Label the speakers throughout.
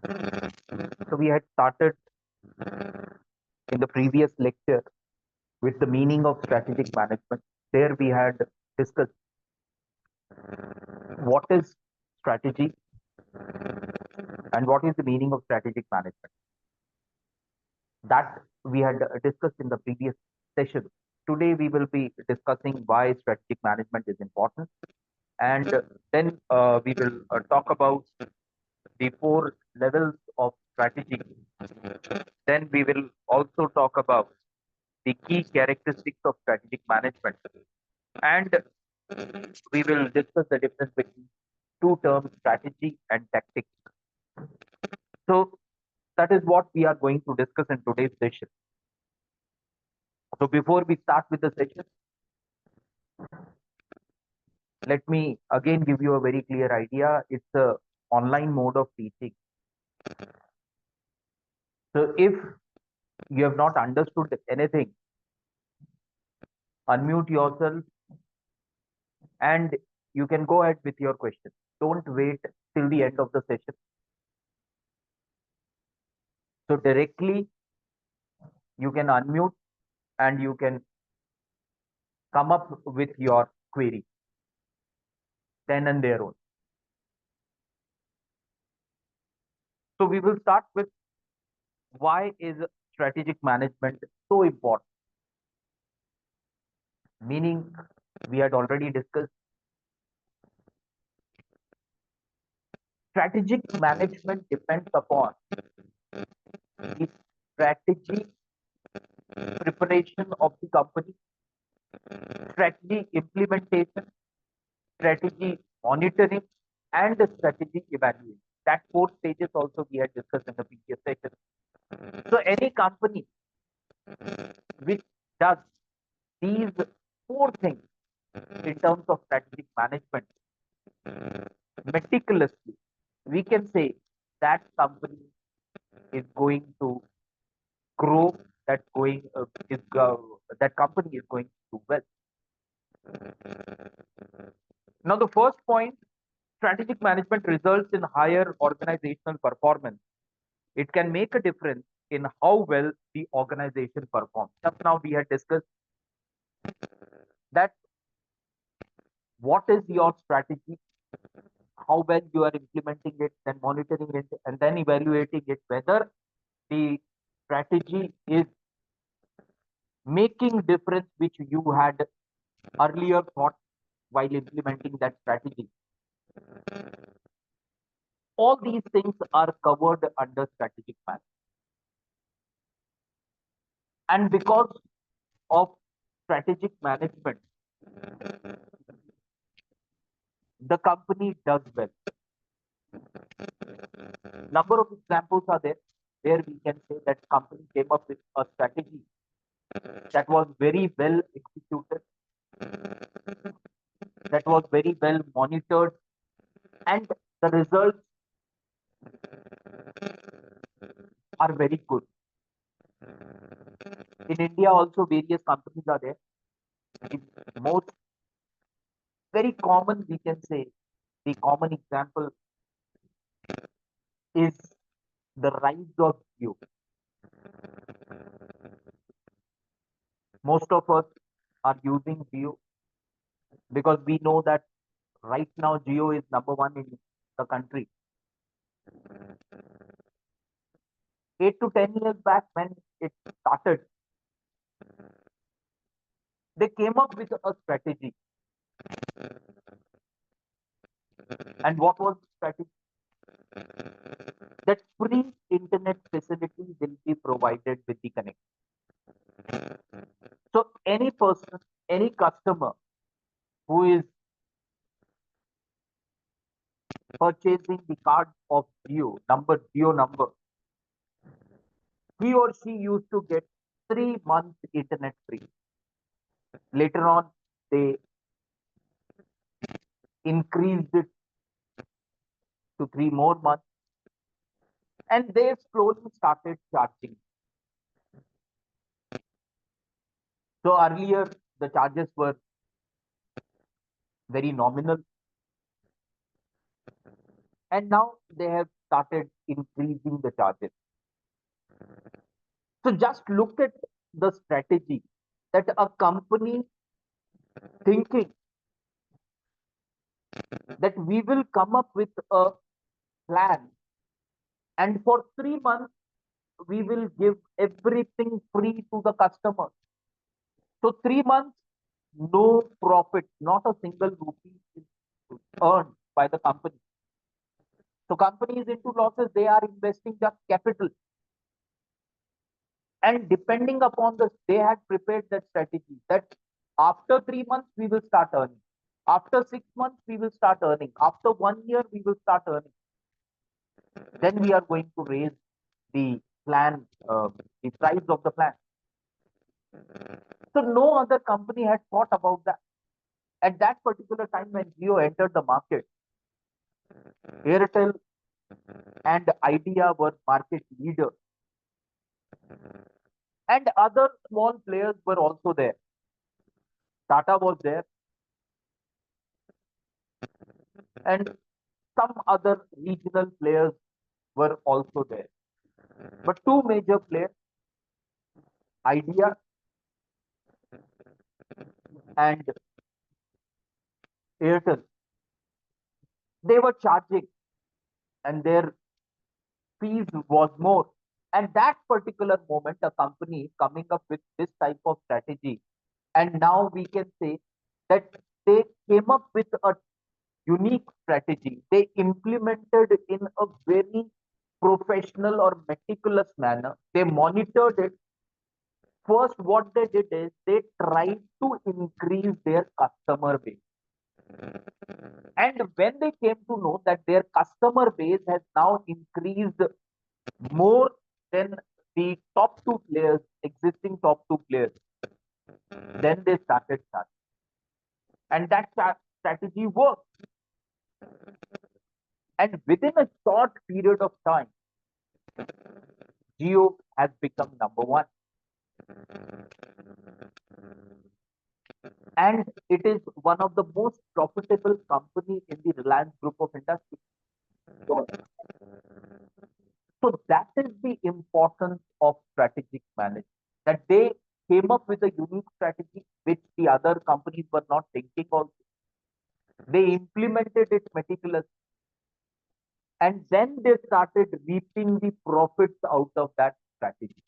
Speaker 1: So we had started in the previous lecture with the meaning of strategic management. There we had discussed what is strategy and what is the meaning of strategic management. That we had discussed in the previous session. Today we will be discussing why strategic management is important, and then we will talk about the four levels of strategy. Then we will also talk about the key characteristics of strategic management, and we will discuss the difference between two terms, strategy and tactics. So that is what we are going to discuss in today's session. So before we start with the session, let me again give you a very clear idea. It's a online mode of teaching. So if you have not understood anything, unmute yourself and you can go ahead with your question. Don't wait till the end of the session. So directly you can unmute and you can come up with your query then and there on. So we will start with why is strategic management so important? Meaning we had already discussed strategic management depends upon the strategy preparation of the company, strategy implementation, strategy monitoring, and the strategy evaluation. That four stages also we had discussed in the previous session. So any company which does these four things in terms of strategic management meticulously, we can say that company is going to grow. That company is going to do well. Now, the first point, strategic management results in higher organizational performance. It can make a difference in how well the organization performs. Just now we had discussed that what is your strategy, how well you are implementing it, then monitoring it, and then evaluating it, whether the strategy is making difference which you had earlier thought while implementing that strategy. All these things are covered under strategic management. And because of strategic management, the company does well. Number of examples are there where we can say that company came up with a strategy that was very well executed, that was very well monitored, and the results are very good. In India, also various companies are there. The most very common, we can say, the common example is the rise of Jio. Most of us are using Jio because we know that right now Jio is number one in the country. 8 to 10 years back when it started, they came up with a strategy. And what was the strategy? That free internet facility will be provided with the connection. So any person, any customer who is purchasing the card of Jio number, he or she used to get 3 months internet free. Later on, they increased it to 3 more months, and they slowly started charging. So earlier, the charges were very nominal, and now they have started increasing the charges. So just look at the strategy that a company thinking that we will come up with a plan, and for 3 months we will give everything free to the customer. So 3 months, no profit, not a single rupee is earned by the company. So company is into losses, they are investing just capital. And depending upon this, they had prepared that strategy that after 3 months we will start earning. After 6 months we will start earning. After 1 year we will start earning. Then we are going to raise the plan, the price of the plan. So no other company had thought about that. At that particular time when Jio entered the market, Airtel and Idea were market leaders, and other small players were also there. Tata was there, and some other regional players were also there. But two major players, Idea and Airtel, they were charging, and their fees was more. And that particular moment, a company coming up with this type of strategy, and now we can say that they came up with a unique strategy. They implemented in a very professional or meticulous manner. They monitored it. First, what they did is they tried to increase their customer base. And when they came to know that their customer base has now increased more than the top two players, existing top two players, then they started charging. And that strategy worked. And within a short period of time, Jio has become number one. And it is one of the most profitable company in the Reliance group of industry. So that is the importance of strategic management. That they came up with a unique strategy which the other companies were not thinking also. They implemented it meticulously. And then they started reaping the profits out of that strategy.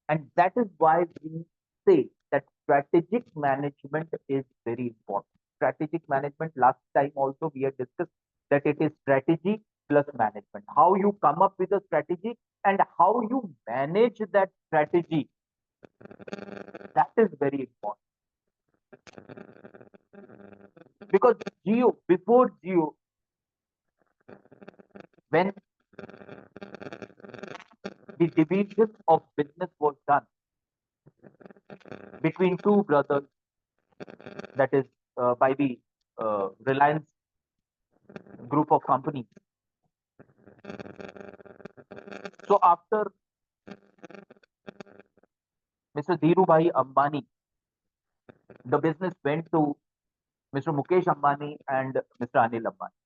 Speaker 1: And that is why we say that strategic management is very important. Strategic management, last time also we had discussed that it is strategy plus management. How you come up with a strategy and how you manage that strategy, that is very important. Because Jio, before Jio, when the division of business was done between two brothers, that is by the Reliance group of companies. So after Mr. Dhirubhai Ambani, the business went to Mr. Mukesh Ambani and Mr. Anil Ambani.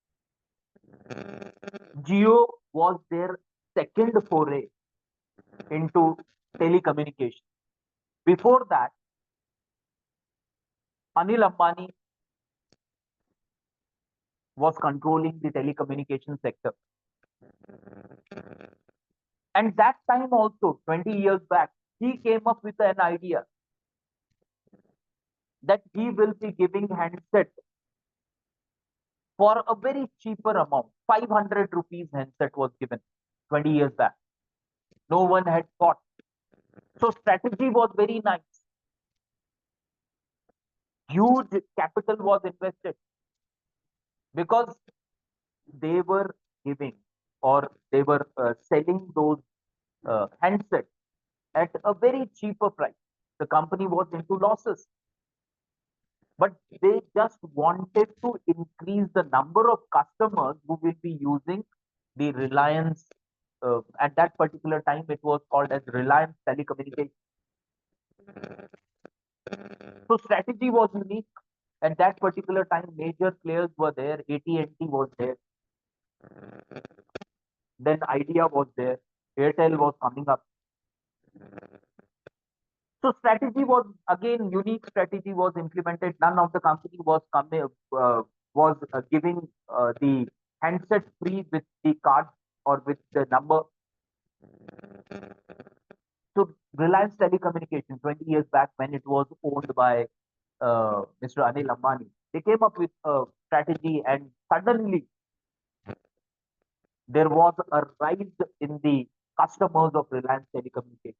Speaker 1: Jio was their second foray into telecommunication. Before that, Anil Ambani was controlling the telecommunication sector. And that time also, 20 years back, he came up with an idea that he will be giving handset for a very cheaper amount. 500 rupees handset was given 20 years back. No one had thought. So strategy was very nice. Huge capital was invested because they were giving or they were selling those handsets at a very cheaper price. The company was into losses, but they just wanted to increase the number of customers who will be using the Reliance. At that particular time, it was called as Reliance Telecommunications. So strategy was unique. At that particular time, major players were there. AT&T was there. Then Idea was there. Airtel was coming up. So strategy was again unique. Strategy was implemented. None of the company was coming was giving the handset free with the card or with the number. So Reliance Telecommunications 20 years back when it was owned by Mr. Anil Ambani, they came up with a strategy and suddenly there was a rise in the customers of Reliance Telecommunications.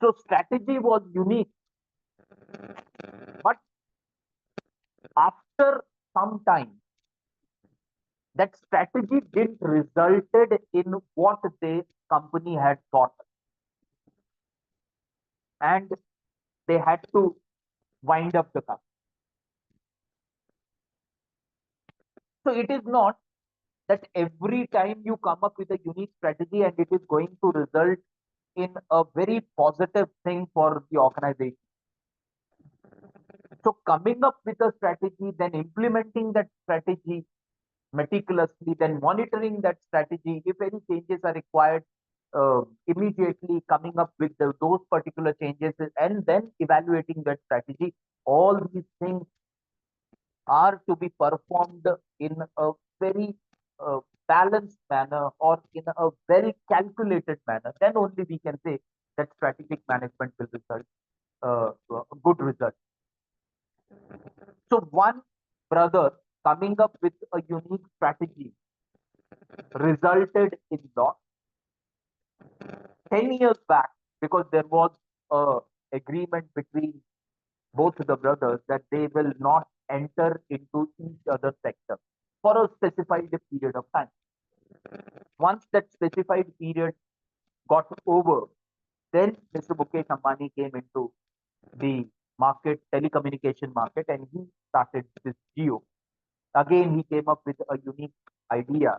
Speaker 1: So strategy was unique, but after some time, that strategy didn't resulted in what the company had thought, and they had to wind up the company. So it is not that every time you come up with a unique strategy and it is going to result in a very positive thing for the organization. So coming up with a strategy, then implementing that strategy meticulously, then monitoring that strategy. If any changes are required, immediately coming up with those particular changes and then evaluating that strategy. All these things are to be performed in a very balanced manner or in a well calculated manner. Then only we can say that strategic management will result a good result. So one brother coming up with a unique strategy resulted in loss. 10 years back, because there was a agreement between both the brothers that they will not enter into each other's sector for a specified period of time. Once that specified period got over, then Mr. Mukesh Ambani came into the market, telecommunication market, and he started this Geo. Again, he came up with a unique idea,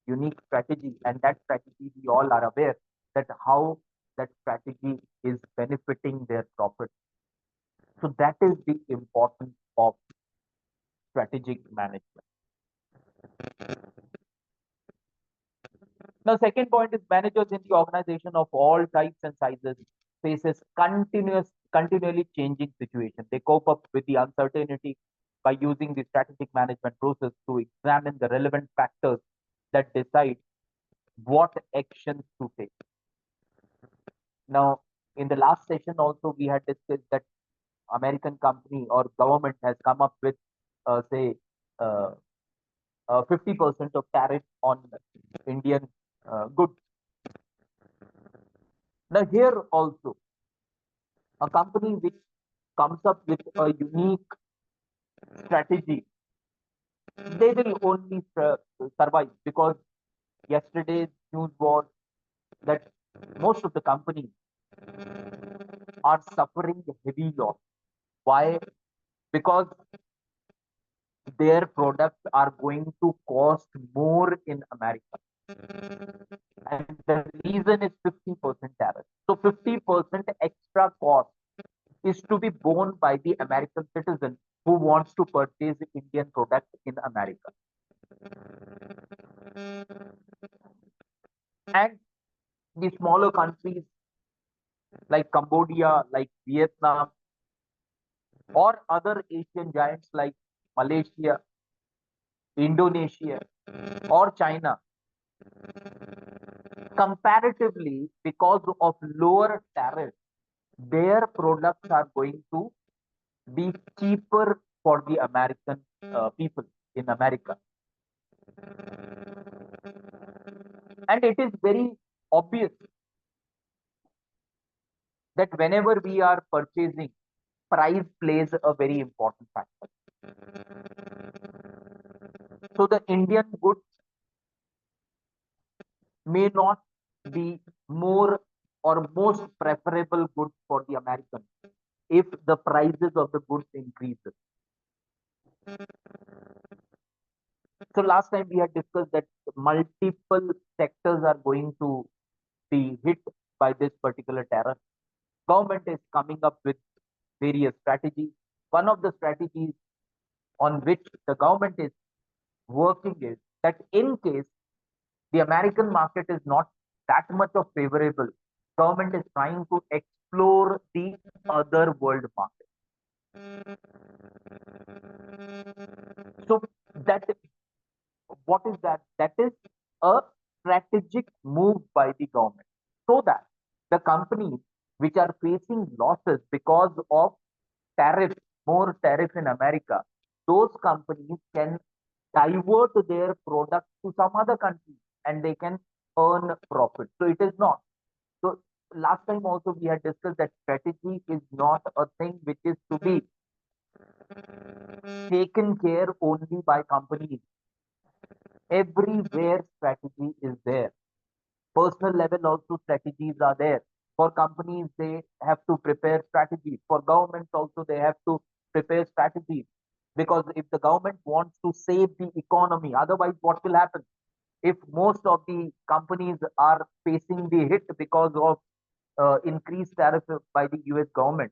Speaker 1: unique strategy, and that strategy we all are aware that how that strategy is benefiting their profit. So that is the importance of strategic management. Now, second point is managers in the organization of all types and sizes faces continually changing situation. They cope up with the uncertainty by using the strategic management process to examine the relevant factors that decide what actions to take. Now, in the last session also, we had discussed that American company or government has come up with, say, uh, 50% of tariff on Indian goods. Now, here also, a company which comes up with a unique strategy, they will only survive because yesterday's news was that most of the companies are suffering heavy loss. Why? Because their products are going to cost more in America. And the reason is 50% tariff. So 50% extra cost is to be borne by the American citizen who wants to purchase Indian product in America. And the smaller countries like Cambodia, like Vietnam, or other Asian giants like Malaysia, Indonesia, or China, comparatively, because of lower tariffs, their products are going to be cheaper for the American people in America. And it is very obvious that whenever we are purchasing, price plays a very important factor. So the Indian goods may not be more or most preferable goods for the American if the prices of the goods increases. So last time we had discussed that multiple sectors are going to be hit by this particular tariff. Government is coming up with various strategies. One of the strategies on which the government is working is that in case the American market is not that much of favorable, government is trying to explore the other world market. So that what is that? That is a strategic move by the government so that the companies which are facing losses because of tariff, more tariff in America, those companies can divert their products to some other country and they can earn profit. So it is not. So last time also we had discussed that strategy is not a thing which is to be taken care only by companies. Everywhere strategy is there. Personal level also strategies are there. For companies, they have to prepare strategies. For governments also, they have to prepare strategies. Because if the government wants to save the economy, otherwise what will happen? If most of the companies are facing the hit because of increased tariff by the US government,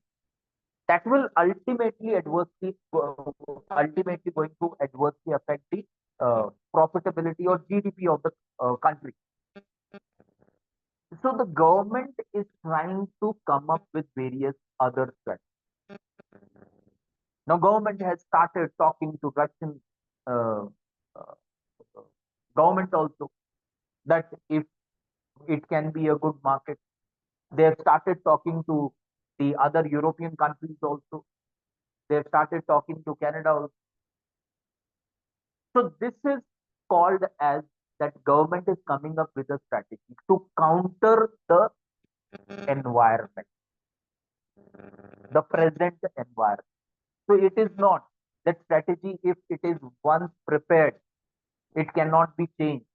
Speaker 1: that will ultimately going to adversely affect the profitability or GDP of the country. So the government is trying to come up with various other threats. Now, government has started talking to Russian uh, uh, government also that if it can be a good market, they have started talking to the other European countries also. They have started talking to Canada also. So this is called as that government is coming up with a strategy to counter the environment, the present environment. So it is not that strategy, if it is once prepared, it cannot be changed.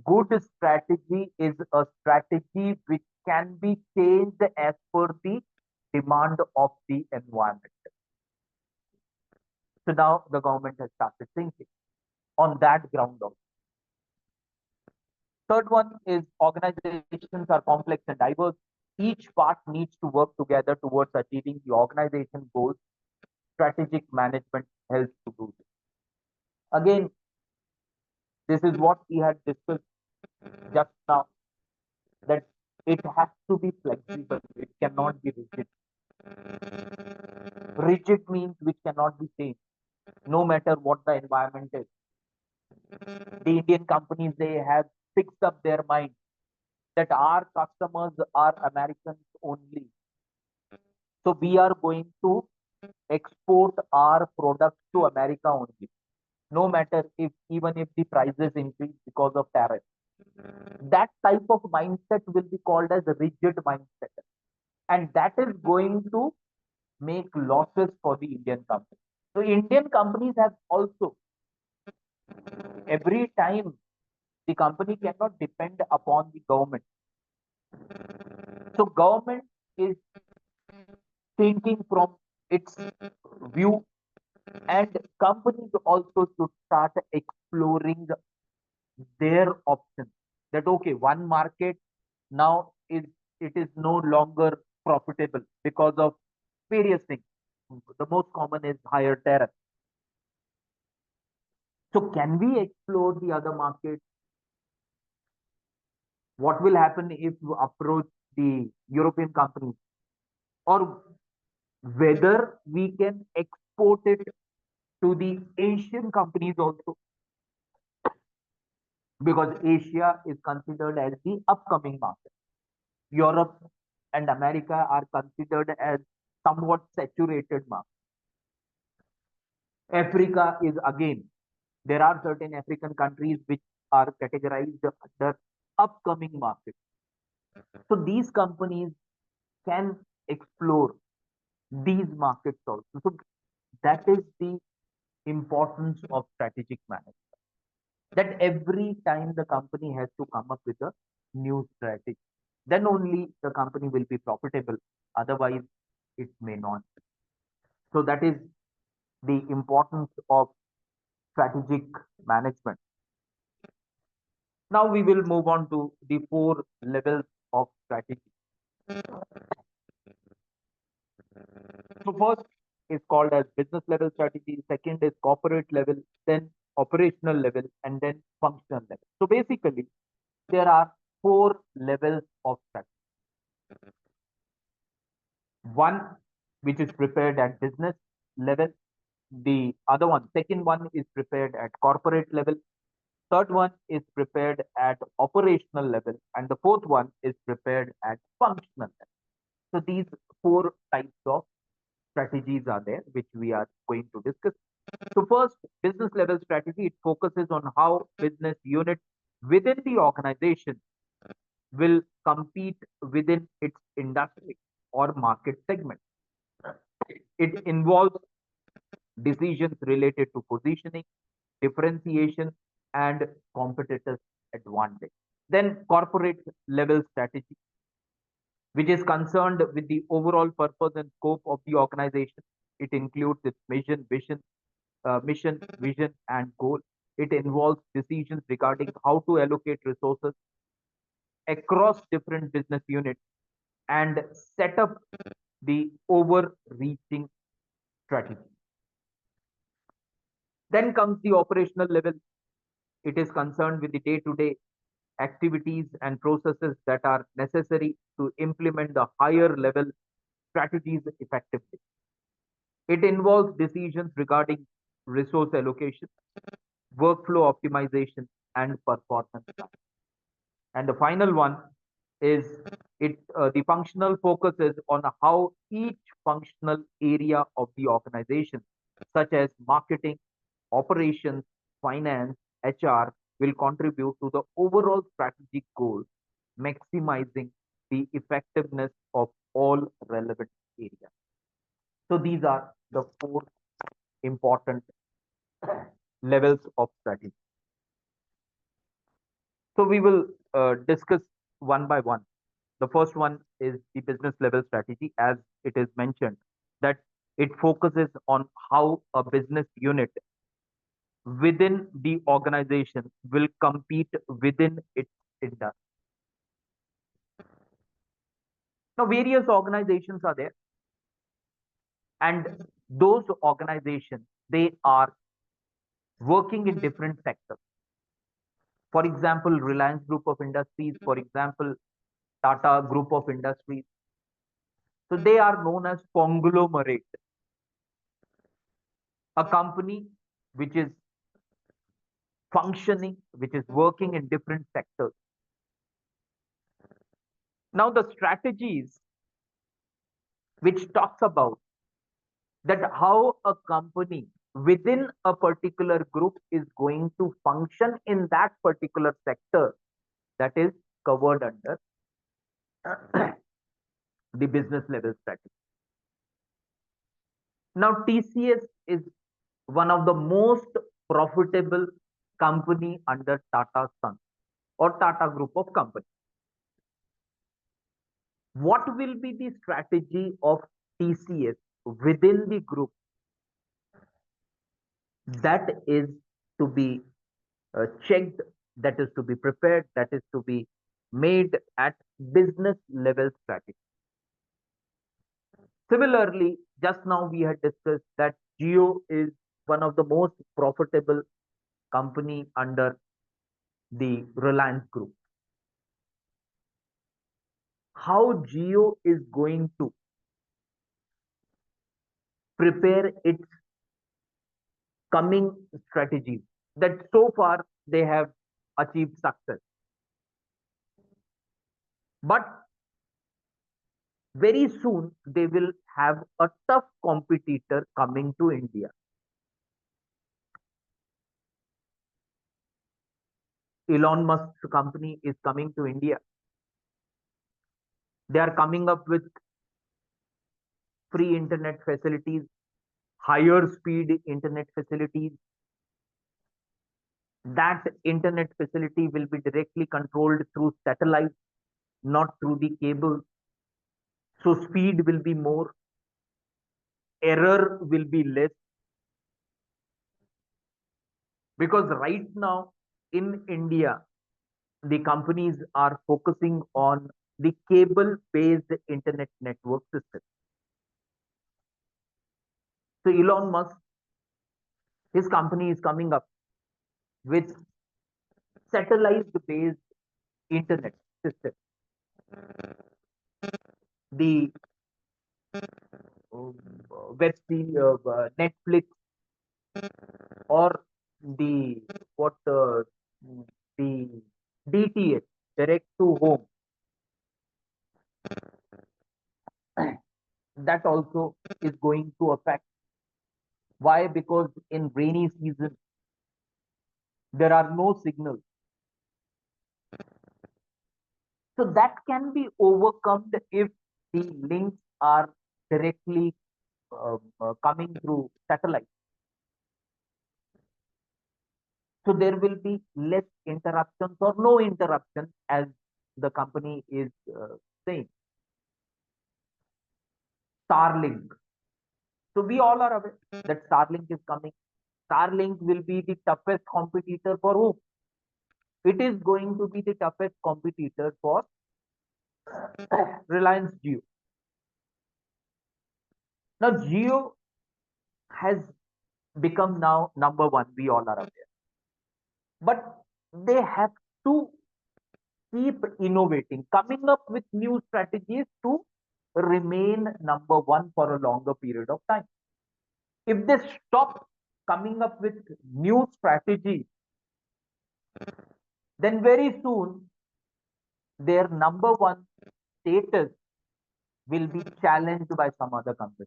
Speaker 1: Good strategy is a strategy which can be changed as per the demand of the environment. So now the government has started thinking on that ground also. Third one is organizations are complex and diverse. Each part needs to work together towards achieving the organization goals. Strategic management helps to do this. Again, this is what we had discussed just now, that it has to be flexible. It cannot be rigid. Rigid means which cannot be changed, no matter what the environment is. The Indian companies, they have fixed up their mind that our customers are Americans only. So we are going to export our products to America only, no matter if even if the prices increase because of tariffs. That type of mindset will be called as a rigid mindset. And that is going to make losses for the Indian company. So Indian companies have also, every time the company cannot depend upon the government. So government is thinking from its view, and companies also should start exploring their options. That okay, one market now is, it is no longer profitable because of various things. The most common is higher tariff. So can we explore the other markets? What will happen if you approach the European companies, or whether we can export it to the Asian companies also, because Asia is considered as the upcoming market. Europe and America are considered as somewhat saturated market. Africa is again, there are certain African countries which are categorized under upcoming market. So these companies can explore these markets also. So that is the importance of strategic management. That every time the company has to come up with a new strategy, then only the company will be profitable. Otherwise, it may not. So that is the importance of strategic management. Now we will move on to the four levels of strategy. So first is called as business level strategy. Second is corporate level. Then operational level, and then functional level. So basically, there are four levels of strategy. One, which is prepared at business level. The other one, second one is prepared at corporate level. Third one is prepared at operational level. And the fourth one is prepared at functional level. So these four types of strategies are there, which we are going to discuss. So first, business level strategy, it focuses on how business unit within the organization will compete within its industry or market segment. It involves decisions related to positioning, differentiation, and competitive advantage. Then corporate level strategy, which is concerned with the overall purpose and scope of the organization. It includes its mission, vision, and goal. It involves decisions regarding how to allocate resources across different business units and set up the overreaching strategy. Then comes the operational level. It is concerned with the day-to-day activities and processes that are necessary to implement the higher level strategies effectively. It involves decisions regarding resource allocation, workflow optimization, and performance planning. And the final one is the functional focus is on how each functional area of the organization, such as marketing, operations, finance, HR, will contribute to the overall strategic goal, maximizing the effectiveness of all relevant areas. So these are the four important levels of strategy. So we will discuss one by one. The first one is the business level strategy, as it is mentioned, that it focuses on how a business unit within the organization will compete within its industry. Now, various organizations are there, and those organizations, they are working in different sectors. For example, Reliance Group of Industries, for example, Tata Group of Industries. So they are known as conglomerate, a company which is functioning, which is working in different sectors. Now, the strategies which talks about that how a company within a particular group is going to function in that particular sector, that is covered under the business level strategy. Now, TCS is one of the most profitable company under Tata Sons or Tata Group of Companies. What will be the strategy of TCS within the group? That is to be checked, that is to be prepared, that is to be made at business level strategy. Similarly, just now we had discussed that Jio is one of the most profitable company under the Reliance Group. How Jio is going to prepare its coming strategies, that so far they have achieved success. But very soon they will have a tough competitor coming to India. Elon Musk's company is coming to India. They are coming up with free internet facilities, higher speed internet facilities. That internet facility will be directly controlled through satellite, not through the cable. So speed will be more, error will be less. Because right now in India, the companies are focusing on the cable-based internet network system. So Elon Musk, his company is coming up with satellite based internet system. The web series, Netflix, or the what the DTH, direct to home, that also is going to affect. Why? Because in rainy season there are no signals, so that can be overcome if the links are directly coming through satellite. So there will be less interruptions or no interruptions, as the company is saying. Starlink. So we all are aware that Starlink is coming. Starlink will be the toughest competitor for who? It is going to be the toughest competitor for Reliance Jio. Now Jio has become now number one. We all are aware, but they have to keep innovating, coming up with new strategies to remain number one for a longer period of time. If they stop coming up with new strategies, then very soon their number one status will be challenged by some other company.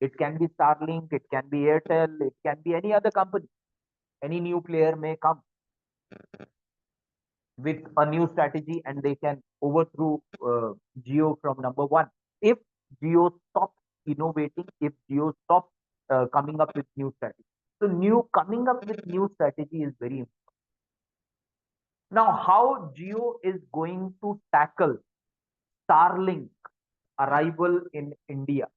Speaker 1: It can be Starlink, it can be Airtel, it can be any other company. Any new player may come with a new strategy and they can overthrow Geo from number one. If Geo stops innovating, if Geo stops coming up with new strategy. So new coming up with new strategy is very important. Now, how Geo is going to tackle Starlink arrival in India?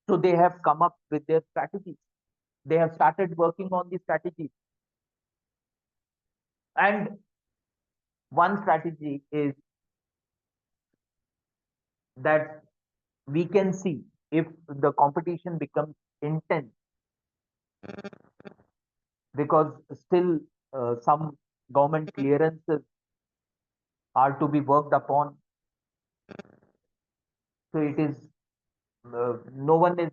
Speaker 1: So they have come up with their strategies. They have started working on the strategies. And one strategy is that we can see if the competition becomes intense, because still some government clearances are to be worked upon. So it is no one is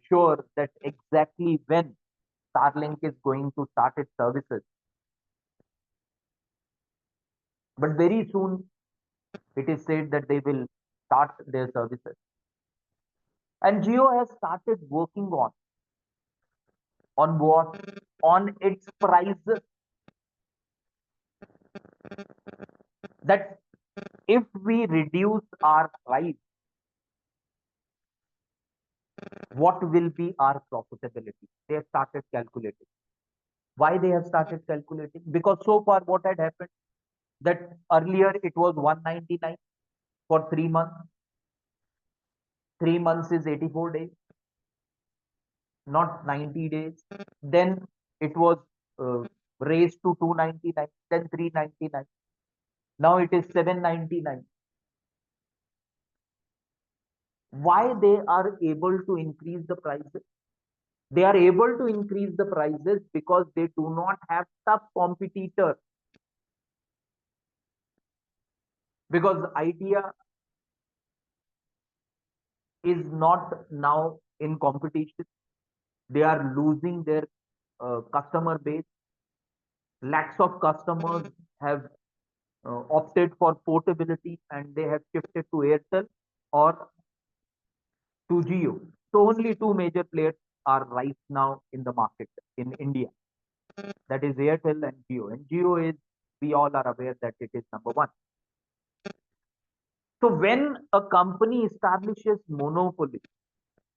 Speaker 1: sure that exactly when Starlink is going to start its services. But very soon it is said that they will start their services. And Geo has started working on what? On its prices. That if we reduce our price, what will be our profitability? They have started calculating. Why they have started calculating? Because so far what had happened, that earlier it was 199 for 3 months. 3 months is 84 days, not 90 days. Then it was uh, raised to 299, then 399. Now it is 799. Why they are able to increase the prices? They are able to increase the prices because they do not have tough competitors. Because Idea is not now in competition. They are losing their customer base. Lakhs of customers have opted for portability and they have shifted to Airtel or to Jio. So only two major players are right now in the market in India. That is Airtel and Jio. And Jio is, we all are aware that it is number one. So when a company establishes monopoly,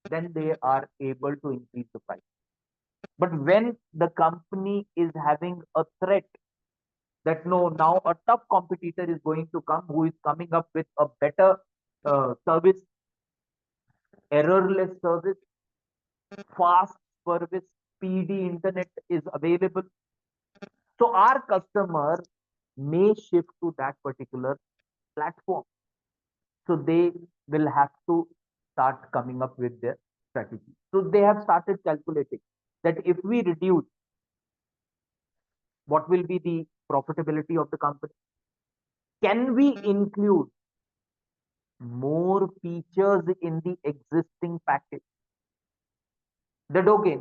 Speaker 1: then they are able to increase the price. But when the company is having a threat that no, now a tough competitor is going to come who is coming up with a better service, errorless service, fast service, speedy internet is available. So our customer may shift to that particular platform. So they will have to start coming up with their strategy. So they have started calculating. that if we reduce, what will be the profitability of the company? Can we include more features in the existing package? That okay,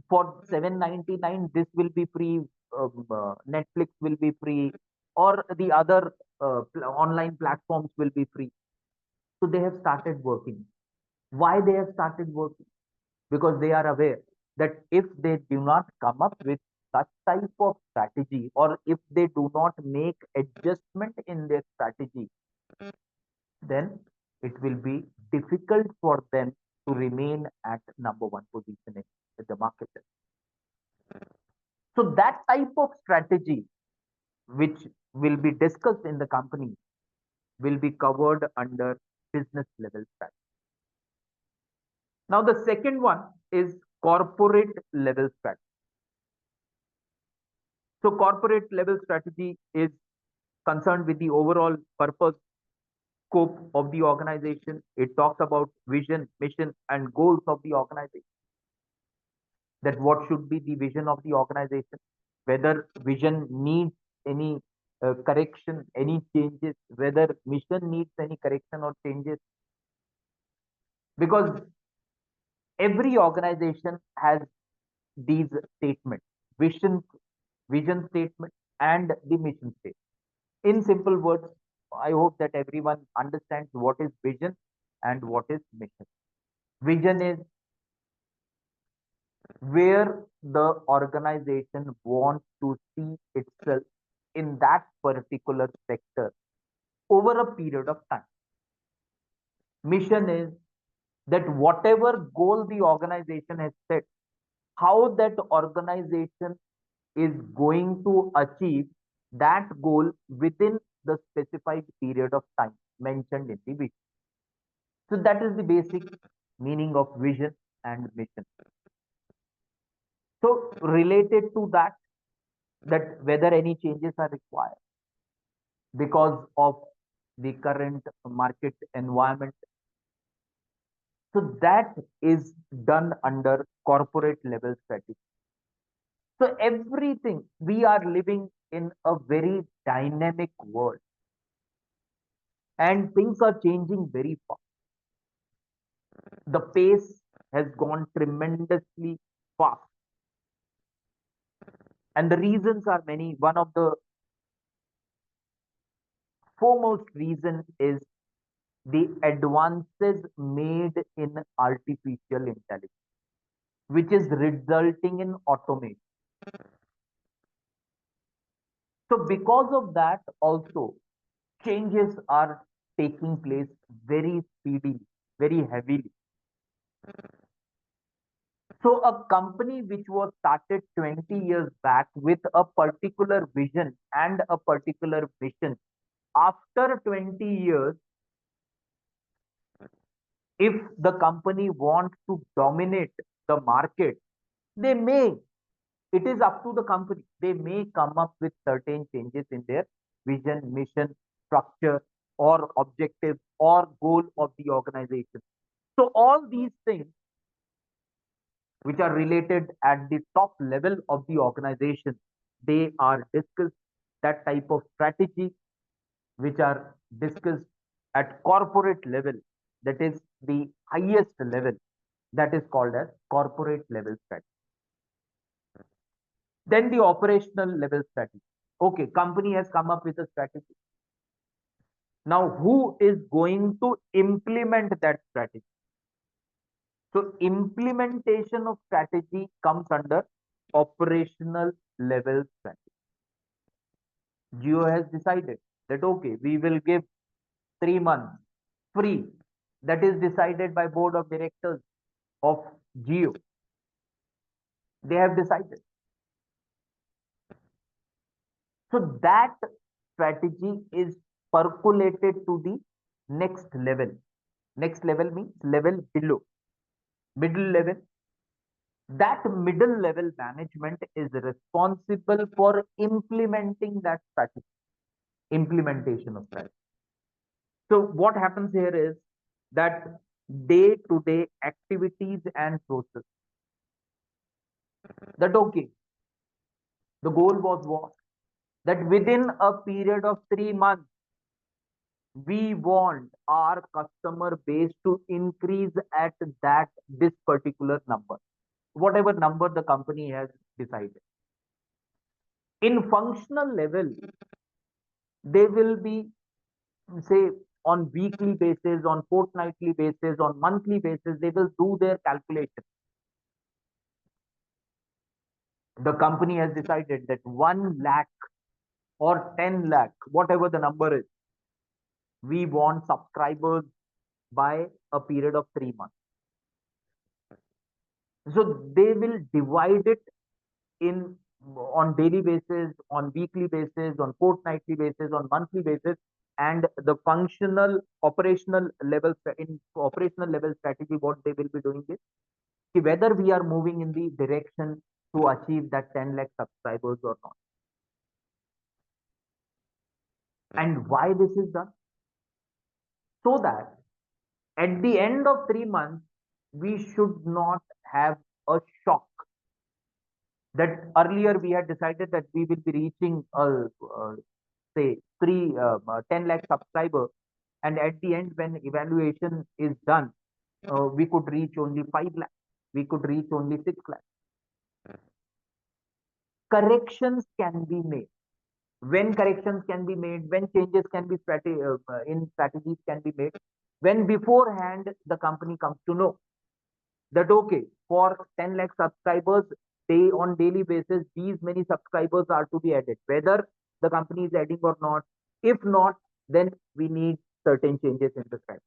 Speaker 1: for 799 this will be free, Netflix will be free, or the other online platforms will be free. So they have started working. Why they have started working? Because they are aware that if they do not come up with such type of strategy, or if they do not make adjustment in their strategy, then it will be difficult for them to remain at number one position in the market. So that type of strategy, which will be discussed in the company, will be covered under business level strategy. Now, the second one is corporate level strategy. So, corporate level strategy is concerned with the overall purpose, scope of the organization. It talks about vision, mission, and goals of the organization. That what should be the vision of the organization, whether vision needs any correction, any changes, whether mission needs any correction or changes. Because every organization has these statements, vision, vision statement, and the mission statement. In simple words, I hope that everyone understands what is vision and what is mission. Vision is where the organization wants to see itself in that particular sector over a period of time. Mission is that whatever goal the organization has set, how that organization is going to achieve that goal within the specified period of time mentioned in the vision. So that is the basic meaning of vision and mission. So related to that, that whether any changes are required because of the current market environment. So that is done under corporate level strategy. So everything, we are living in a very dynamic world and things are changing very fast. The pace has gone tremendously fast. And the reasons are many. One of the foremost reason is the advances made in artificial intelligence, which is resulting in automation. So because of that also, changes are taking place very speedily, very heavily. So a company which was started 20 years back with a particular vision and a particular mission, after 20 years, if the company wants to dominate the market, they may, it is up to the company, they may come up with certain changes in their vision, mission, structure, or objective or goal of the organization. So all these things which are related at the top level of the organization, they are discussed. That type of strategy which are discussed at corporate level, that is the highest level, that is called as corporate level strategy. Then the operational level strategy. Okay, company has come up with a strategy. Now who is going to implement that strategy? So implementation of strategy comes under operational level strategy. Jio has decided that okay, we will give 3 months free. That is decided by board of directors of Jio. They have decided. So that strategy is percolated to the next level. Next level means level below. Middle level. That middle level management is responsible for implementing that strategy. Implementation of strategy. So what happens here is that day-to-day activities and process That okay, the goal was what? That within a period of 3 months, we want our customer base to increase at that this particular number, whatever number the company has decided. In functional level, they will be, say, on weekly basis, on fortnightly basis, on monthly basis, they will do their calculation. The company has decided that 1 lakh or 10 lakh, whatever the number is, we want subscribers by a period of 3 months. So they will divide it in on daily basis, on weekly basis, on fortnightly basis, on monthly basis, and the functional operational level in operational level strategy, what they will be doing is whether we are moving in the direction to achieve that 10 lakh subscribers or not. And why this is done? So that at the end of 3 months, we should not have a shock that earlier we had decided that we will be reaching say 10 lakh subscriber, and at the end when evaluation is done, we could reach only 5 lakh, we could reach only 6 lakh. Corrections can be made. When corrections can be made, when changes can be in strategies can be made, when beforehand the company comes to know that okay, for 10 lakh subscribers, day on daily basis, these many subscribers are to be added, whether the company is adding or not. If not, then we need certain changes in the strategy.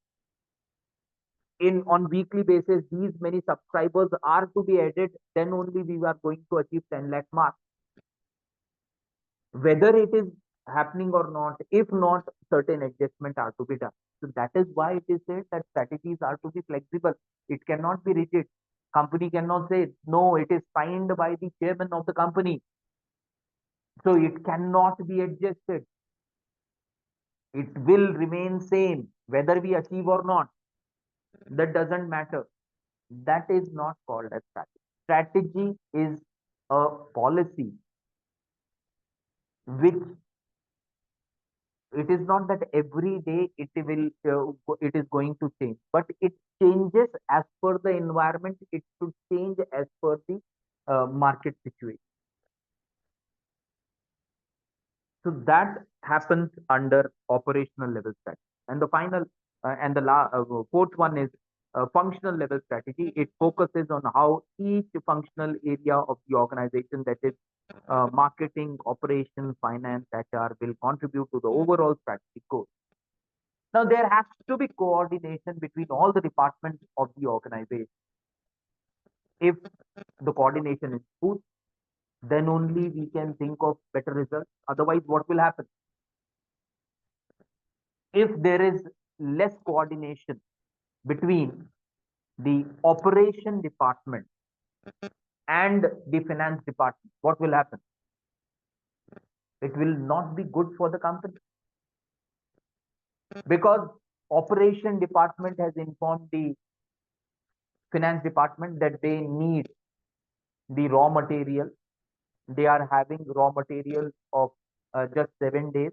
Speaker 1: In on weekly basis, these many subscribers are to be added, then only we are going to achieve 10 lakh mark. Whether it is happening or not, if not, certain adjustment are to be done. So that is why it is said that strategies are to be flexible. It cannot be rigid. Company cannot say, no, it is signed by the chairman of the company, so it cannot be adjusted. It will remain same, whether we achieve or not. That doesn't matter. That is not called as strategy. Strategy is a policy which it is not that every day it is going to change, but it changes as per the environment. It should change as per the market situation. So that happens under operational level strategy. And the final and the fourth one is functional level strategy. It focuses on how each functional area of the organization, that is marketing, operations, finance, HR, will contribute to the overall strategic goal. Now, there has to be coordination between all the departments of the organization. If the coordination is good, then only we can think of better results. Otherwise, what will happen? If there is less coordination between the operation department and the finance department, what will happen? It will not be good for the company, because operation department has informed the finance department that they need the raw material. They are having raw material of just 7 days,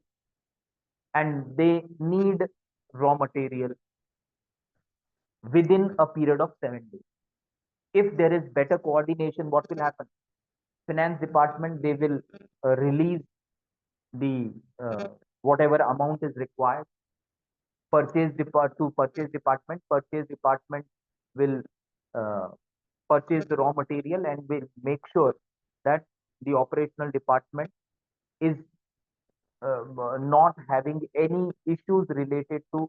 Speaker 1: and they need raw material within a period of 7 days. If there is better coordination, what will happen? Finance department, they will release the whatever amount is required. Purchase department will uh, purchase the raw material and will make sure that the operational department is not having any issues related to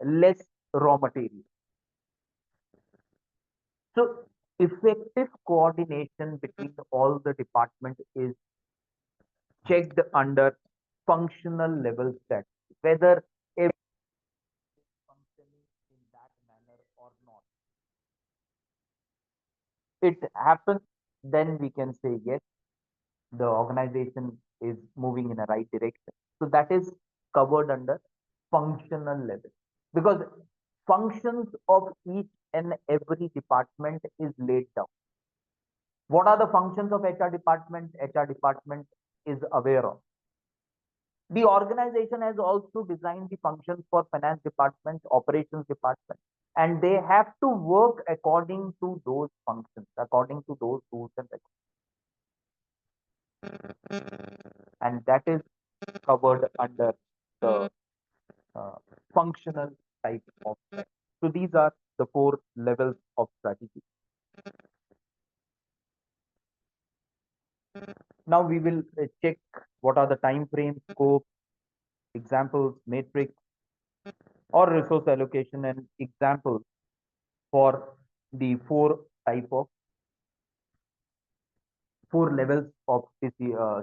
Speaker 1: less raw material. So effective coordination between all the department is checked under functional level strategy, whether everything is functioning in that manner or not. It happens, then we can say yes, the organization is moving in a right direction. So that is covered under functional level, because functions of each and every department is laid down. What are the functions of HR department? HR department is aware of. The organization has also designed the functions for finance department, operations department, and they have to work according to those functions, according to those rules and regulations. And that is covered under the uh, functional type of strategy. So these are the four levels of strategy. Now we will check what are the time frames, scope, examples, matrix, or resource allocation and examples for the four levels of this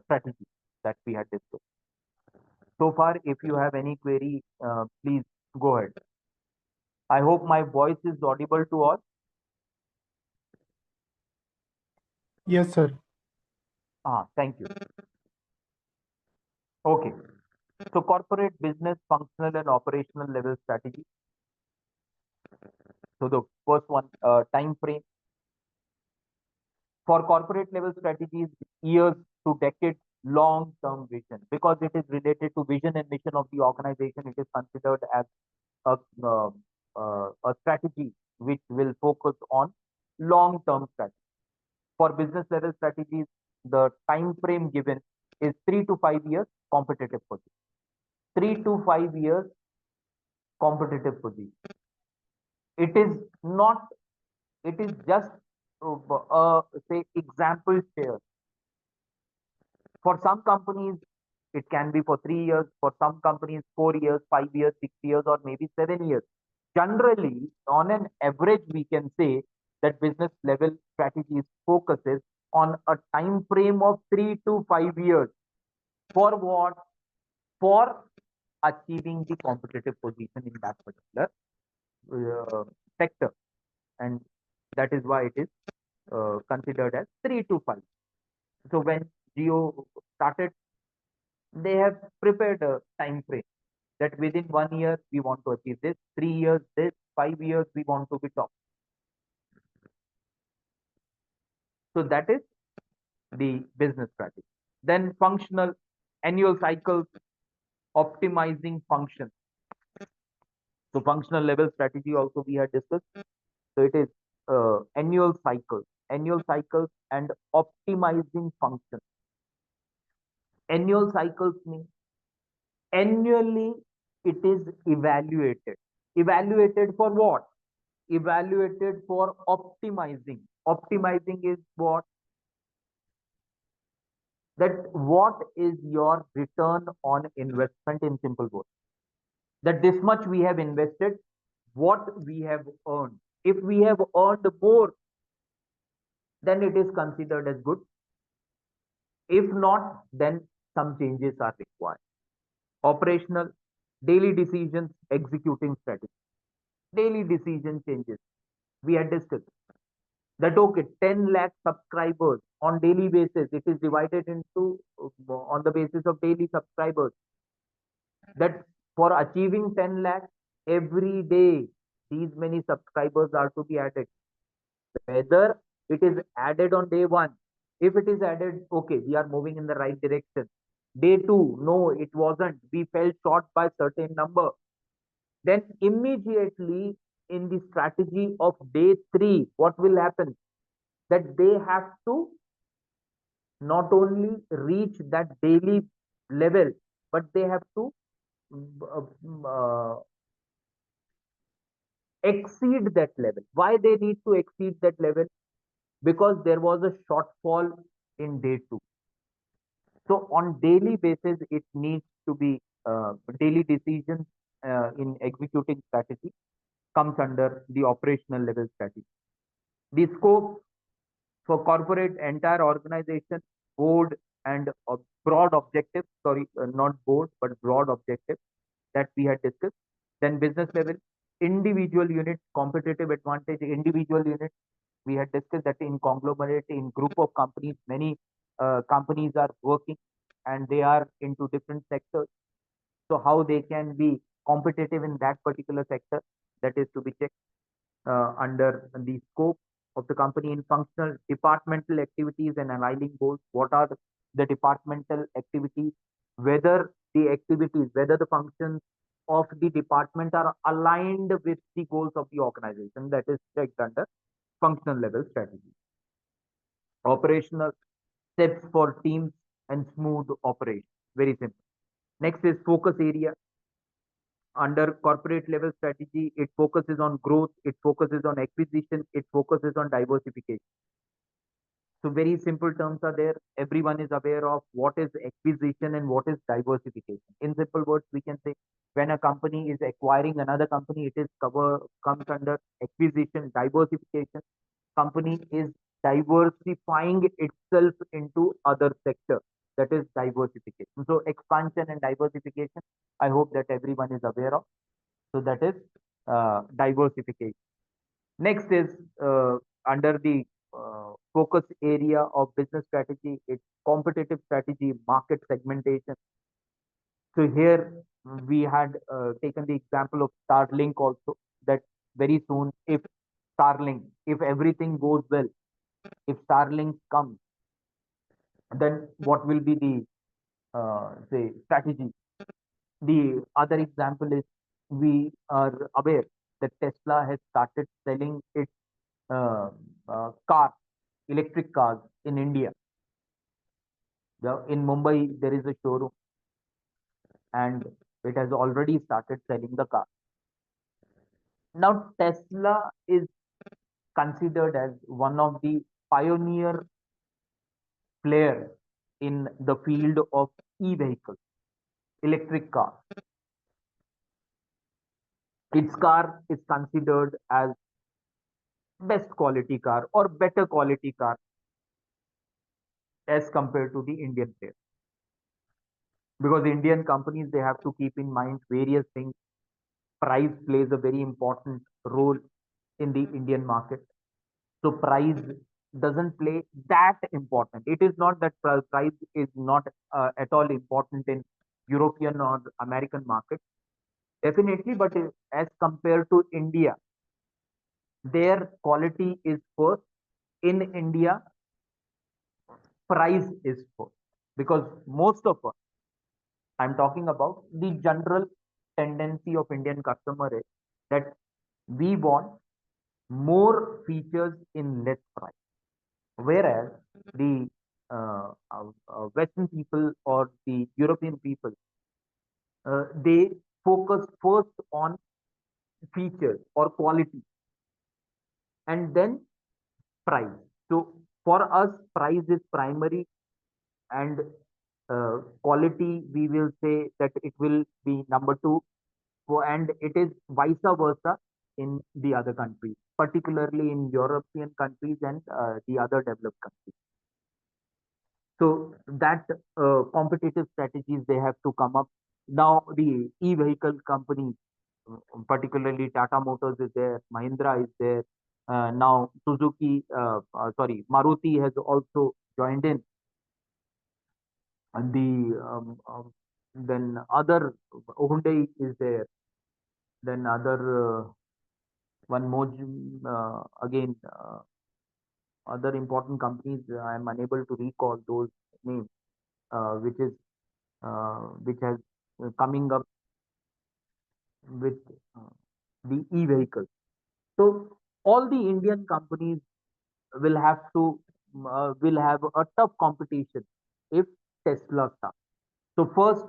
Speaker 1: strategy that we had discussed. So far, if you have any query, please go ahead. I hope my voice is audible to all.
Speaker 2: Yes, sir.
Speaker 1: Thank you. Okay. So corporate business functional and operational level strategy. So the first one, time frame. For corporate level strategies, years to decades long term vision, because it is related to vision and mission of the organization. It is considered as a, a strategy which will focus on long term strategy. For business level strategies, the time frame given is 3 to 5 years competitive position. 3 to 5 years competitive position. It is not, it is just say example share. For some companies, it can be for 3 years. For some companies, 4 years, 5 years, 6 years, or maybe 7 years. Generally, on an average, we can say that business level strategies focuses on a time frame of 3 to 5 years. For what? For achieving the competitive position in that particular sector, and that is why it is considered as 3 to 5. So when Geo started, they have prepared a time frame that within 1 year we want to achieve this, 3 years this, 5 years we want to be top. So that is the business strategy. Then functional, annual cycles, optimizing functions. So functional level strategy also we had discussed. So it is annual cycles and optimizing functions. Annual cycles mean annually it is evaluated. Evaluated for what? Evaluated for optimizing. Optimizing is what? That what is your return on investment in simple words? That this much we have invested, what we have earned. If we have earned more, then it is considered as good. If not, then some changes are required. Operational, daily decisions, executing strategy. Daily decision changes. We had discussed that okay, 10 lakh subscribers on daily basis, it is divided into on the basis of daily subscribers. That for achieving 10 lakh, every day, these many subscribers are to be added. Whether it is added on day one, if it is added, okay, we are moving in the right direction. Day two, no, it wasn't. We fell short by certain number. Then immediately in the strategy of day three, what will happen? That they have to not only reach that daily level, but they have to uh, uh, exceed that level. Why they need to exceed that level? Because there was a shortfall in day two. So on daily basis, it needs to be daily decisions in executing strategy comes under the operational level strategy. The scope for corporate entire organization, board and broad objective, sorry, not board, but broad objective that we had discussed. Then business level, individual unit, competitive advantage, individual unit. We had discussed that in conglomerate, in group of companies, many companies are working and they are into different sectors. So how they can be competitive in that particular sector, that is to be checked under the scope of the company in functional departmental activities and aligning goals. What are the departmental activities? Whether whether the functions of the department are aligned with the goals of the organization, that is checked under functional level strategy. Operational steps for teams and smooth operation. Very simple. Next is focus area. Under corporate level strategy, it focuses on growth, it focuses on acquisition, it focuses on diversification. So very simple terms are there. Everyone is aware of what is acquisition and what is diversification. In simple words, we can say when a company is acquiring another company, it is comes under acquisition. Diversification, company is diversifying itself into other sector. That is diversification. So expansion and diversification, I hope that everyone is aware of. So that is diversification. Next is under the focus area of business strategy, it's competitive strategy, market segmentation. So here we had taken the example of Starlink also, that very soon if Starlink, if everything goes well, if Starlink comes, then what will be the say strategy? The other example is we are aware that Tesla has started selling its car, electric cars in India. In Mumbai, there is a showroom and it has already started selling the car. Now, Tesla is considered as one of the pioneer players in the field of e-vehicles, electric cars. Its car is considered as best quality car or better quality car as compared to the Indian players. Because Indian companies, they have to keep in mind various things. Price plays a very important role in the Indian market. So price doesn't play that important. It is not that price is not at all important in European or American market. Definitely, but as compared to India, their quality is first. In India, price is first. Because most of us, I'm talking about the general tendency of Indian customer is that we want more features in less price. Whereas the Western people or the European people, they focus first on features or quality and then price. So for us, price is primary and quality, we will say that it will be number two. And it is vice versa in the other countries, particularly in European countries and the other developed countries. So that competitive strategies they have to come up. Now the e-vehicle companies, particularly Tata Motors is there, Mahindra is there. Now Maruti has also joined in, and then other Hyundai is there. Then other one more again other important companies. I am unable to recall those names, which has coming up with uh, the e-vehicles. So all the Indian companies will have to will have a tough competition if Tesla starts. So first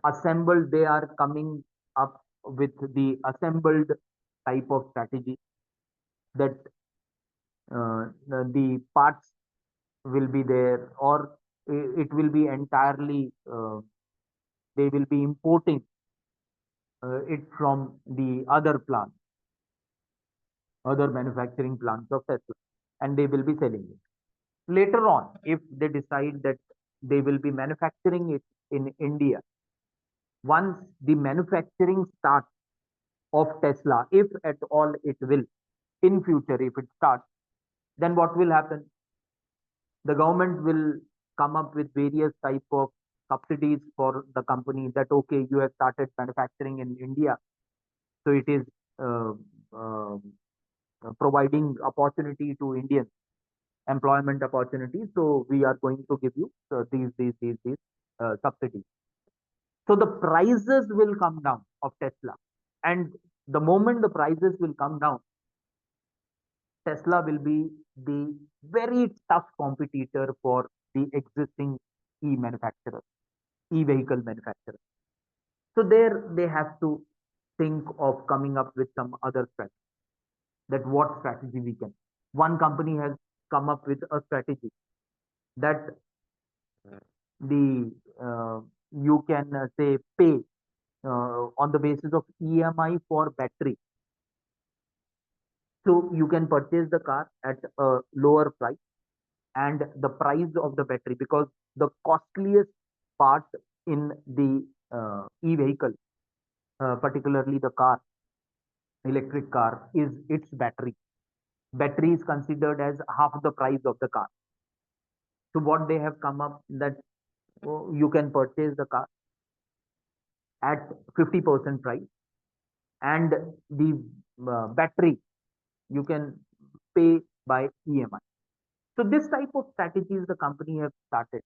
Speaker 1: assembled, they are coming up with the assembled type of strategy that the parts will be there or it will be entirely they will be importing it from the other manufacturing plants of Tesla, and they will be selling it. Later on, if they decide that they will be manufacturing it in India, once the manufacturing starts of Tesla, if at all it will, in future, if it starts, then what will happen? The government will come up with various type of subsidies for the company that, okay, you have started manufacturing in India, so it is uh, uh, providing opportunity to Indians, employment opportunity. So we are going to give you these subsidies. So the prices will come down of Tesla, and the moment the prices will come down, Tesla will be the very tough competitor for the existing manufacturers, vehicle manufacturers. So there they have to think of coming up with some other strategy. That what strategy we can. One company has come up with a strategy that the you can say pay on the basis of EMI for battery. So you can purchase the car at a lower price, and the price of the battery, because the costliest part in the e-vehicle, particularly the car, electric car, is its battery. Battery is considered as half the price of the car. So what they have come up that you can purchase the car at 50% price, and the battery you can pay by EMI. So this type of strategies the company have started.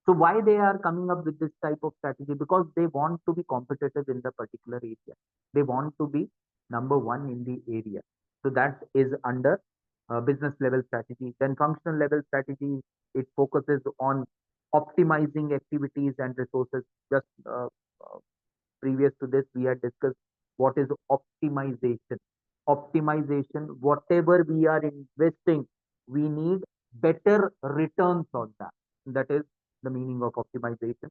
Speaker 1: So why they are coming up with this type of strategy? Because they want to be competitive in the particular area. They want to be number one in the area. So that is under business level strategy. Then functional level strategy, it focuses on optimizing activities and resources. Just previous to this, we had discussed what is optimization. Optimization, whatever we are investing, we need better returns on that. That is the meaning of optimization.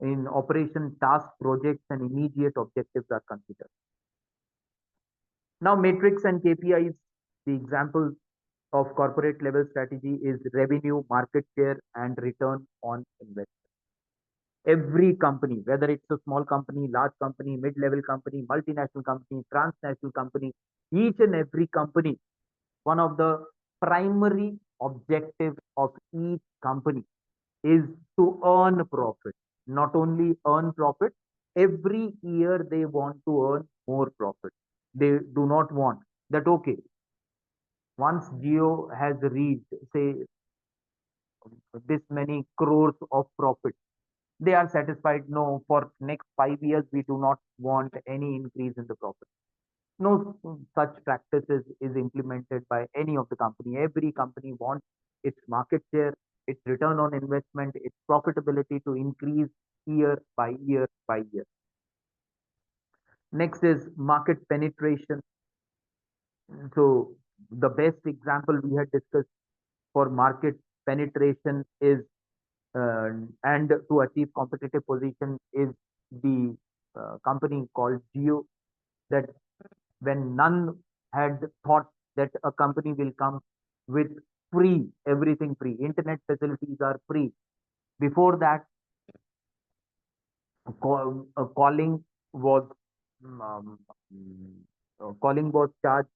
Speaker 1: In operation, task, projects, and immediate objectives are considered. Now, metrics and KPIs, the examples of corporate level strategy is revenue, market share, and return on investment. Every company, whether it's a small company, large company, mid-level company, multinational company, transnational company, each and every company, one of the primary objectives of each company is to earn profit. Not only earn profit, every year they want to earn more profit. They do not want that, okay, once Geo has reached, say, this many crores of profit, they are satisfied. No, for next 5 years, we do not want any increase in the profit. No such practices is implemented by any of the company. Every company wants its market share, its return on investment, its profitability to increase year by year by year. Next is market penetration. So the best example we had discussed for market penetration is and to achieve competitive position is the company called Geo, that when none had thought that a company will come with free, everything free, internet facilities are free. Before that, calling was um, calling was charged,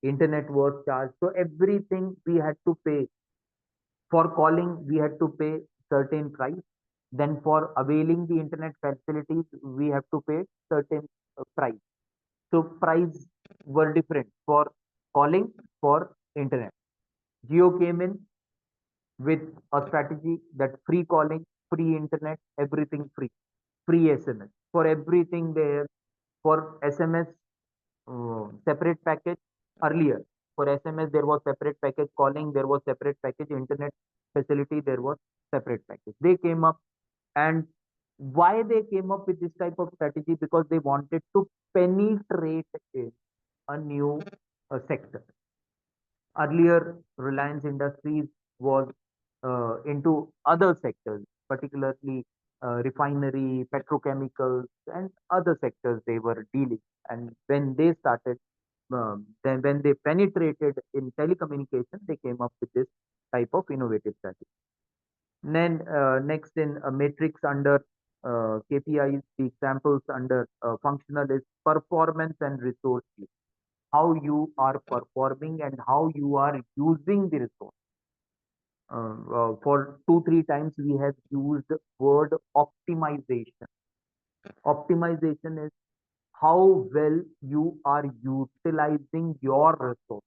Speaker 1: internet was charged. So everything we had to pay. For calling, we had to pay certain price. Then for availing the internet facilities, we have to pay certain price. So price were different for calling, for internet. Geo came in with a strategy that free calling, free internet, everything free, free SMS. For everything there, for SMS, separate package earlier. For SMS, there was separate package, calling, there was separate package, internet facility, there was separate package. They came up, and why they came up with this type of strategy? Because they wanted to penetrate in a new sector. Earlier, Reliance Industries was into other sectors, particularly refinery, petrochemicals, and other sectors they were dealing. And when they started, then when they penetrated in telecommunication, they came up with this type of innovative strategy. Then next in matrix under KPIs, the examples under functional is performance and resource use. How you are performing and how you are using the resource. For 2-3 times we have used word optimization. Optimization is how well you are utilizing your resource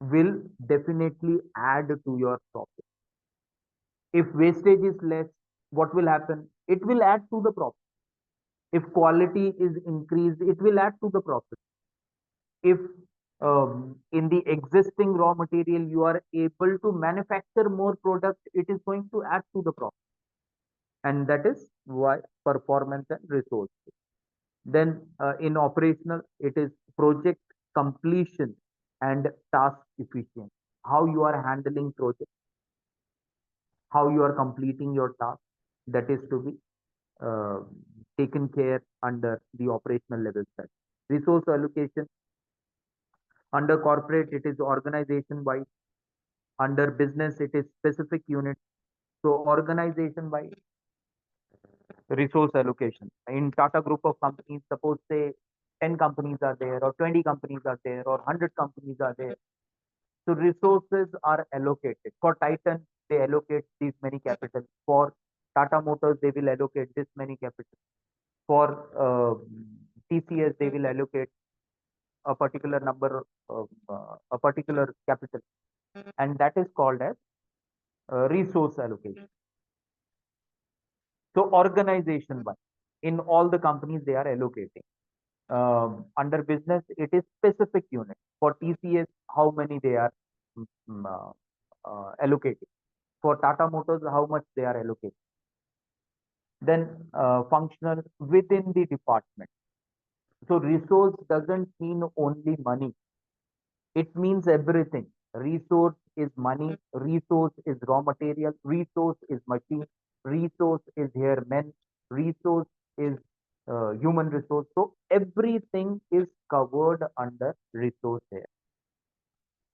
Speaker 1: will definitely add to your profit. If wastage is less, what will happen? It will add to the profit. If quality is increased, it will add to the profit. If in the existing raw material you are able to manufacture more product, it is going to add to the profit. And that is why performance and resource. Then in operational, it is project completion and task efficiency. How you are handling project, how you are completing your task, that is to be uh, taken care under the operational level set. Resource allocation under corporate, it is organization wise. Under business, it is specific unit. So organization wise, resource allocation. In Tata Group of companies, suppose say 10 companies are there, or 20 companies are there, or 100 companies are there. So resources are allocated. For Titan, they allocate these many capital. For Tata Motors, they will allocate this many capital. For TCS, they will allocate a particular number of a particular capital, and that is called as resource allocation. So organization wise, in all the companies they are allocating. Under business, it is specific unit. For TCS, how many they are allocating. For Tata Motors, how much they are allocating. Then functional within the department. So resource doesn't mean only money. It means everything. Resource is money, resource is raw material, resource is machine, resource is here men, resource is human resource. So everything is covered under resource here.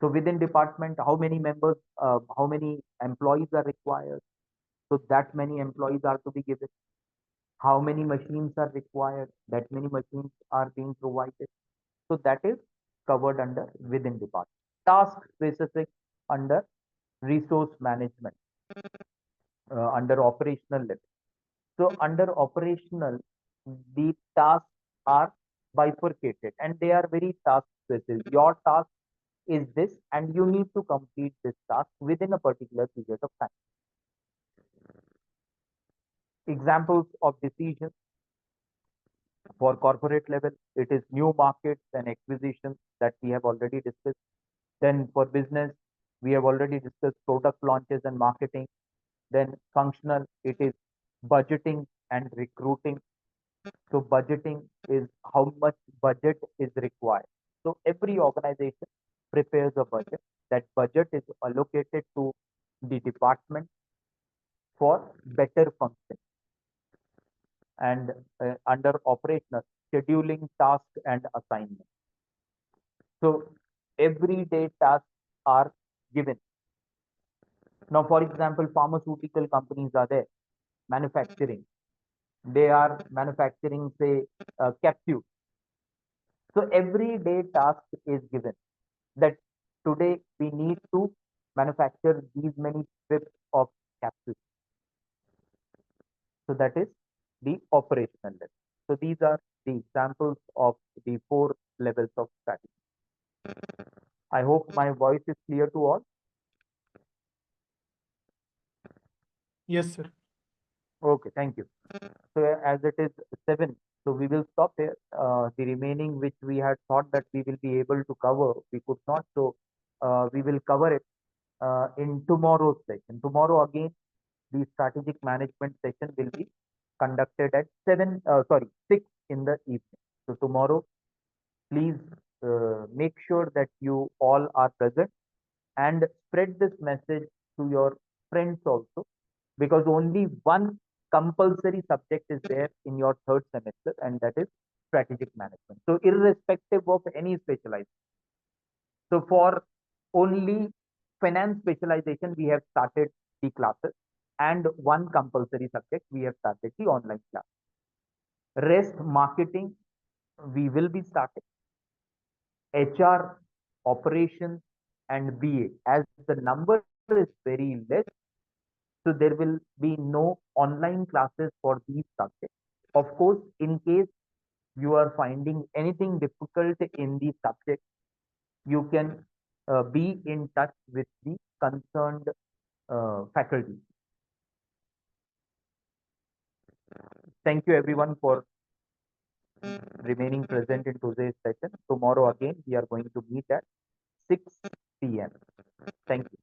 Speaker 1: So within department, how many members, how many employees are required? So that many employees are to be given. How many machines are required? That many machines are being provided. So that is covered under within department. Task specific under resource management, under operational level. So under operational, the tasks are bifurcated and they are very task specific. Your task is this and you need to complete this task within a particular period of time. Examples of decisions for corporate level, it is new markets and acquisitions that we have already discussed. Then for business, we have already discussed product launches and marketing. Then functional, it is budgeting and recruiting. So budgeting is how much budget is required. So every organization prepares a budget. That budget is allocated to the department for better function. And under operational, scheduling, task and assignment. So everyday tasks are given. Now, for example, pharmaceutical companies are there, manufacturing. They are manufacturing, say, capsules. So everyday task is given that today we need to manufacture these many strips of capsules. So that is the operational level. So these are the examples of the 4 levels of strategy. I hope my voice is clear to all.
Speaker 2: Yes, sir.
Speaker 1: Okay, thank you. So as it is 7, so we will stop here. The remaining which we had thought that we will be able to cover, we could not. So we will cover it in tomorrow's session. Tomorrow again, the strategic management session will be conducted at 6 in the evening. So tomorrow, please make sure that you all are present and spread this message to your friends also, because only one compulsory subject is there in your third semester, and that is strategic management. So irrespective of any specialization. So for only finance specialization, we have started the classes, and one compulsory subject, we have started the online class. Rest marketing, we will be starting. HR, operations, and BA. As the number is very less, so there will be no online classes for these subjects. Of course, in case you are finding anything difficult in the subject, you can be in touch with the concerned faculty. Thank you everyone for remaining present in today's session. Tomorrow again, we are going to meet at 6 p.m. Thank you.